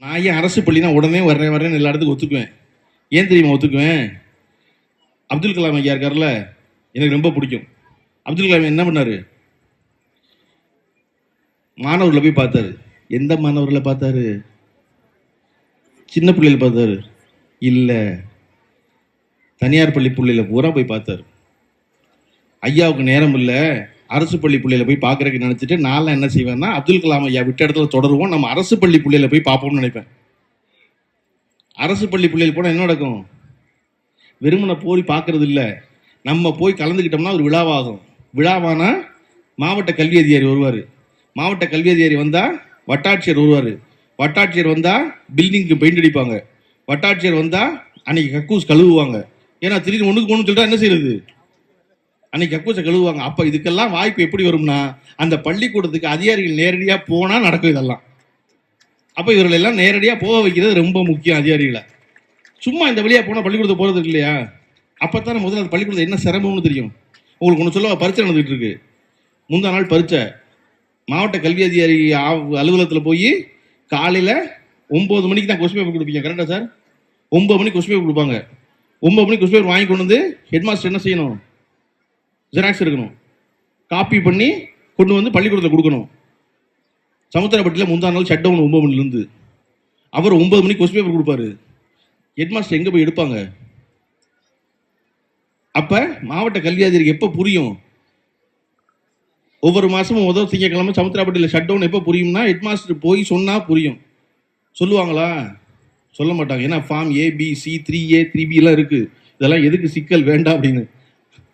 நான் ஏன் அரசு பள்ளினா உடனே வரேன்னு எல்லா இடத்துக்கும் ஒத்துக்குவேன். ஏன் தெரியுமா ஒத்துக்குவேன்? அப்துல் கலாம் ஐயா இருக்கார்ல, எனக்கு ரொம்ப பிடிக்கும். அப்துல் கலாம் என்ன பண்ணாரு? மாணவர்களை போய் பார்த்தாரு. எந்த மாணவர்களை பார்த்தாரு? சின்ன பிள்ளைகளை பார்த்தாரு இல்ல, தனியார் பள்ளி பிள்ளைகளை பூரா போய் பார்த்தாரு. ஐயாவுக்கு நேரம் இல்லை, அரசு பள்ளி பிள்ளைகளை போய் பார்க்கறதுக்கு நினைச்சிட்டு நான் என்ன செய்வேன்னா, அப்துல் கலாம் ஐயா விட்ட இடத்துல தொடருவோம், நம்ம அரசு பள்ளி பிள்ளைகளை போய் பார்ப்போம்னு நினைப்பேன். அரசு பள்ளி பிள்ளைகள் போனால் என்ன நடக்கும்? வெறுமனை போய் பார்க்கறது இல்லை, நம்ம போய் கலந்துக்கிட்டோம்னா ஒரு விழாவாகும். விழாவானா மாவட்ட கல்வி அதிகாரி வருவார், மாவட்ட கல்வி அதிகாரி வந்தால் வட்டாட்சியர் வருவார், வட்டாட்சியர் வந்தால் பில்டிங்க்கு பெயிண்ட் அடிப்பாங்க, வட்டாட்சியர் வந்தால் அன்னைக்கு கக்கூஸ் கழுவுவாங்க. ஏன்னா திடீர்னு ஒன்றுக்கு ஒன்று சொல்லிட்டா என்ன செய்யறது? அன்னைக்கு கக்கூசை கழுவுவாங்க. அப்போ இதுக்கெல்லாம் வாய்ப்பு எப்படி வரும்னா, அந்த பள்ளிக்கூடத்துக்கு அதிகாரிகள் நேரடியாக போனால் நடக்கும் இதெல்லாம். அப்போ இவர்கள் எல்லாம் நேரடியாக போக வைக்கிறது ரொம்ப முக்கியம். அதிகாரிகளை சும்மா இந்த வழியாக போனால் பள்ளிக்கூடத்தை போகிறது இல்லையா? அப்போ தானே முதல்ல அந்த பள்ளிக்கூடத்தை என்ன சிரமம்னு தெரியும். உங்களுக்கு ஒன்று சொல்ல, பரீட்சை நடந்துகிட்டு இருக்கு, முந்தா நாள் பரீட்சை. மாவட்ட கல்வி அதிகாரி அலுவலகத்தில் போய் காலையில் 9 மணிக்கு தான் கொஸ்டின் பேப்பர் கொடுப்பீங்க, கரெக்டாக சார்? 9 மணிக்கு கொஸ்டின் பேப்பர் கொடுப்பாங்க. 9 மணிக்கு கொஸ்டின் பேப்பர் வாங்கி கொண்டு வந்து ஹெட் மாஸ்டர் என்ன செய்யணும்? ஜெராக்ஸ் எடுக்கணும், காப்பி பண்ணி கொண்டு வந்து பள்ளிக்கூடத்தில் கொடுக்கணும். சமுத்திரப்பட்டியில் முந்தா நாள் ஷட் டவுன் 9 மணிலேருந்து. அவர் 9 மணிக்கு கொஸ்டின் பேப்பர் கொடுப்பாரு. ஹெட் மாஸ்டர் எங்கே போய் எடுப்பாங்க? அப்போ மாவட்ட கல்வி அதிகாரிக்கு எப்போ புரியும்? ஒவ்வொரு மாதமும் முதல் திங்கக்கிழமை சமுத்திரப்பட்டியில் ஷட் டவுன் எப்போ புரியும்னா, ஹெட் மாஸ்டர் போய் சொன்னால் புரியும். சொல்லுவாங்களா? சொல்ல மாட்டாங்க. ஏன்னா ஃபார்ம் ABC 3A 3B எல்லாம் இருக்குது. இதெல்லாம் எதுக்கு சிக்கல் வேண்டாம் அப்படின்னு.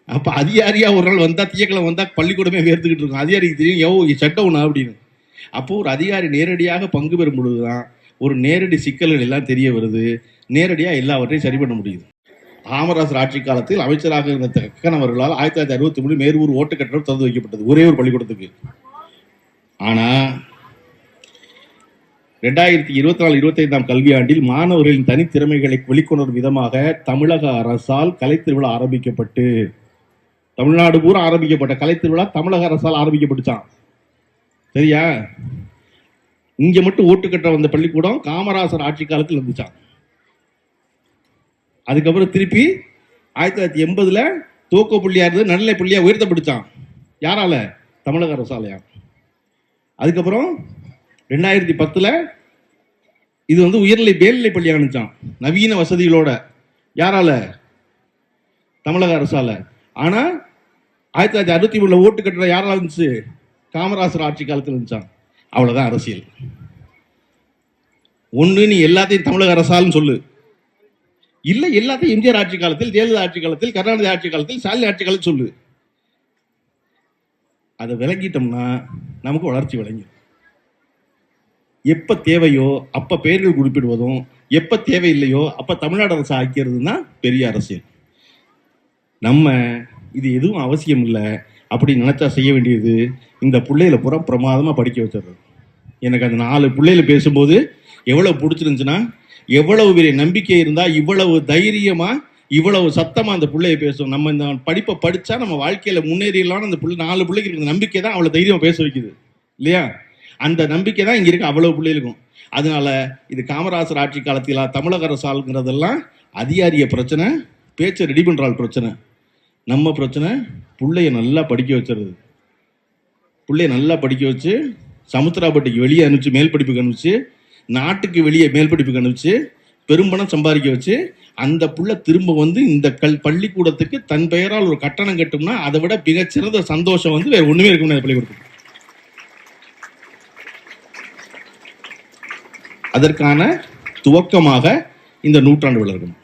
அப்போ அதிகாரியாக ஒரு நாள் வந்தால், திங்கக்கிழமை வந்தால் பள்ளிக்கூடமே வேர்த்துக்கிட்டு இருக்கும். அதிகாரிக்கு தெரியும் ஷட் டவுனா அப்படின்னு. அப்போ ஒரு அதிகாரி நேரடியாக பங்கு பெறும் பொழுது தான் ஒரு நேரடி சிக்கல்கள் எல்லாம் தெரிய வருது, நேரடியாக எல்லாவற்றையும் சரி பண்ண முடியுது. காமராசர் ஆட்சி காலத்தில் அமைச்சராக இருந்த கக்கன் அவர்களால் 1963 மேரூர் ஓட்டுக்கட்டடம் திறந்து வைக்கப்பட்டது, ஒரே ஒரு பள்ளிக்கூடத்துக்கு. ஆனால் 2024-25 கல்வியாண்டில் மாணவர்களின் தனித்திறமைகளை வெளிக்கொணரும் விதமாக தமிழக அரசால் கலைத்திருவிழா ஆரம்பிக்கப்பட்டு, தமிழ்நாடு பூரா ஆரம்பிக்கப்பட்ட கலைத்திருவிழா தமிழக அரசால் ஆரம்பிக்கப்பட்டுச்சான். சரியா? இங்க மட்டும் ஓட்டுக்கட்ட வந்த பள்ளிக்கூடம் காமராசர் ஆட்சி காலத்தில் இருந்துச்சான். அதுக்கப்புறம் திருப்பி 1980 துவக்க புள்ளியா இருந்து நடுநிலை புள்ளியா உயர்த்தப்பட்டுச்சான். யாரால? தமிழக அரசாலையா. அதுக்கப்புறம் 2010 இது வந்து உயர்நிலை மேல்நிலை பள்ளியா இருந்துச்சான், நவீன வசதிகளோட. யாரால? தமிழக அரசால. ஆனா 1963 ஓட்டு கட்டுற யாரால இருந்துச்சு? காமராசர் ஆட்சி காலத்தில் இருந்துச்சான். அவ்வளவுதான் அரசியல். ஒண்ணு நீ எல்லாத்தையும் தமிழக அரசாலும் சொல்லு, இல்ல எல்லாத்தையும் எம்ஜிஆர் ஆட்சி காலத்தில், ஜெயலலிதா ஆட்சி காலத்தில், கருணாநிதி ஆட்சி காலத்தில், ஸ்டாலின் ஆட்சி காலத்தில் சொல்லு. அதை விளங்கிட்டோம்னா நமக்கு வளர்ச்சி விளங்கும். எப்ப தேவையோ அப்ப பெயர்கள் குறிப்பிடுவதும், எப்ப தேவையில்லையோ அப்ப தமிழ்நாடு அரசு ஆக்கிறதுனா பெரிய அரசியல். நம்ம இது எதுவும் அவசியம் இல்லை அப்படி நினைச்சா செய்ய வேண்டியது இந்த பிள்ளைகளை பூரா பிரமாதமா படிக்க வச்சிடுறது. எனக்கு அந்த 4 பிள்ளைகளை பேசும்போது எவ்வளவு பிடிச்சிருந்துச்சுன்னா, எவ்வளவு பெரிய நம்பிக்கை இருந்தா இவ்வளவு தைரியமா இவ்வளவு சத்தமா அந்த பிள்ளைய பேசும். நம்ம இந்த படிப்பை படிச்சா நம்ம வாழ்க்கையில முன்னேறிடலாம்னு அந்த 4 பிள்ளைக்கு இருக்க நம்பிக்கை தான் அவ்வளவு தைரியமா பேச வைக்குது இல்லையா? அந்த நம்பிக்கை தான் இங்க இருக்க அவ்வளவு பிள்ளைகளுக்கும். அதனால இது காமராசர் ஆட்சி காலத்திலா தமிழக அரசாங்கிறதெல்லாம் அதிகாரிய பிரச்சனை, பேச்சை ரெடி பண்றாள் பிரச்சனை. நம்ம பிரச்சனை பிள்ளைய நல்லா படிக்க வச்சிருது. பிள்ளைய நல்லா படிக்க வச்சு சமுத்திராப்பட்டிக்கு வெளியே அனுப்பிச்சு மேல் படிப்புக்கு அனுப்பிச்சு, நாட்டுக்கு வெளியே மேல் படிப்புக்கு அனுப்பிச்சு, பெரும்பணம் சம்பாதிக்க வச்சு, அந்த புள்ள திரும்ப வந்து இந்த பள்ளிக்கூடத்துக்கு தன் பெயரால் ஒரு கட்டணம் கட்டும்னா அதை விட மிகச்சிறந்த சந்தோஷம் வந்து வேற ஒண்ணுமே இருக்கும் அந்த பள்ளிக்கூடத்துக்கு. அதற்கான துவக்கமாக இந்த நூற்றாண்டு விளக்கணும்.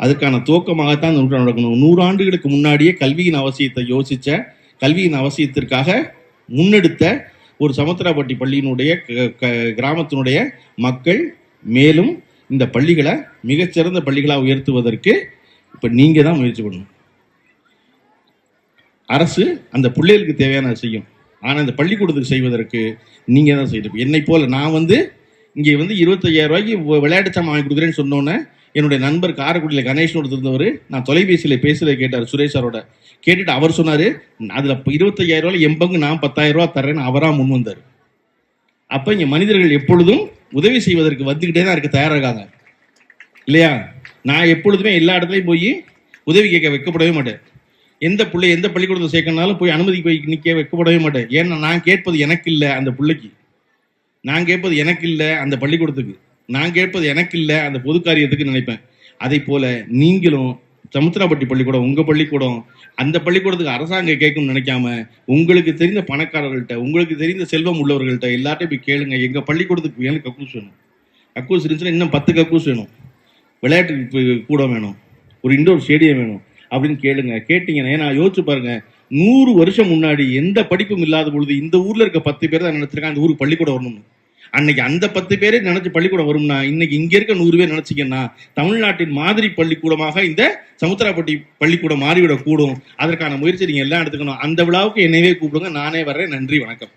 அதற்கான துவக்கமாகத்தான் இந்த நூற்றாண்டு நடக்கணும். 100 ஆண்டுகளுக்கு முன்னாடியே கல்வியின் அவசியத்தை யோசிச்ச, கல்வியின் அவசியத்திற்காக முன்னெடுத்த ஒரு சமுத்திராப்பட்டி பள்ளியினுடைய கிராமத்தினுடைய மக்கள் மேலும் இந்த பள்ளிகளை மிகச்சிறந்த பள்ளிகளாக உயர்த்துவதற்கு இப்ப நீங்க தான் முயற்சி பண்ணணும். அரசு அந்த பிள்ளைகளுக்கு தேவையான செய்யும், ஆனா இந்த பள்ளிக்கூடத்துக்கு செய்வதற்கு நீங்க தான் செய்யணும். என்னை போல நான் வந்து இங்கே வந்து 25,000 ரூபாய்க்கு விளையாட்டு சாமான் வாங்கி கொடுக்குறேன்னு சொன்னோன்னே என்னுடைய நண்பர் காரைக்குடியில் கணேஷனோட இருந்தவர் நான் தொலைபேசியில் பேசுறதை கேட்டார், சுரேஷரோட கேட்டுட்டு அவர் சொன்னாரு, அதுல 25,000 ரூபாய் என் பங்கு நான் 10,000 ரூபாய் தர்றேன்னு அவரா முன் வந்தார். அப்ப இங்க மனிதர்கள் எப்பொழுதும் உதவி செய்வதற்கு வந்துகிட்டே தான் இருக்க தயாராகாங்க இல்லையா? நான் எப்பொழுதுமே எல்லா இடத்துலையும் போய் உதவி கேட்க வைக்கப்படவே மாட்டேன். எந்த பள்ளிக்கூடத்தை சேர்க்கணும்னாலும் போய் அனுமதி போய் நிற்க வைக்கப்படவே மாட்டேன். ஏன்னா நான் கேட்பது எனக்கு இல்லை அந்த பிள்ளைக்கு, நான் கேட்பது எனக்கு இல்லை அந்த பள்ளிக்கூடத்துக்கு, நான் கேட்பது எனக்கு இல்லை அந்த பொது காரியத்துக்கு நினைப்பேன். அதை போல நீங்களும் சமுத்திராப்பட்டி பள்ளிக்கூடம் உங்க பள்ளிக்கூடம், அந்த பள்ளிக்கூடத்துக்கு அரசாங்கம் கேட்கும்னு நினைக்காம உங்களுக்கு தெரிந்த பணக்காரர்கள்ட்ட, உங்களுக்கு தெரிந்த செல்வம் உள்ளவர்கள்ட்ட எல்லாத்தையும் போய் கேளுங்க. எங்க பள்ளிக்கூடத்துக்கு எனக்கு கக்கூஸ் வேணும், கக்கூஸ் இருந்துச்சுன்னா இன்னும் 10 கக்கூஸ் வேணும், விளையாட்டு கூட வேணும், ஒரு இண்டோர் ஸ்டேடியம் வேணும் அப்படின்னு கேளுங்க. கேட்டீங்கன்னா ஏன்னா யோசிச்சு பாருங்க, 100 வருஷம் முன்னாடி எந்த படிப்பும் இல்லாத பொழுது இந்த ஊர்ல இருக்க 10 பேர் தான் நினைச்சிருக்காங்க அந்த ஊருக்கு பள்ளிக்கூடம் வரணும்னு. அன்னைக்கு அந்த 10 பேரே நினைச்சு பள்ளிக்கூடம் வரும்னா இன்னைக்கு இங்க இருக்க 100 பேர் நினைச்சிங்கன்னா தமிழ்நாட்டின் மாதிரி பள்ளிக்கூடமாக இந்த சமுத்திராப்பட்டி பள்ளிக்கூடம் மாறிவிடக் கூடும். அதற்கான முயற்சி நீங்க எல்லாம் எடுத்துக்கணும். அந்த விழாவுக்கு என்னையே கூப்பிடுங்க, நானே வர்றேன். நன்றி, வணக்கம்.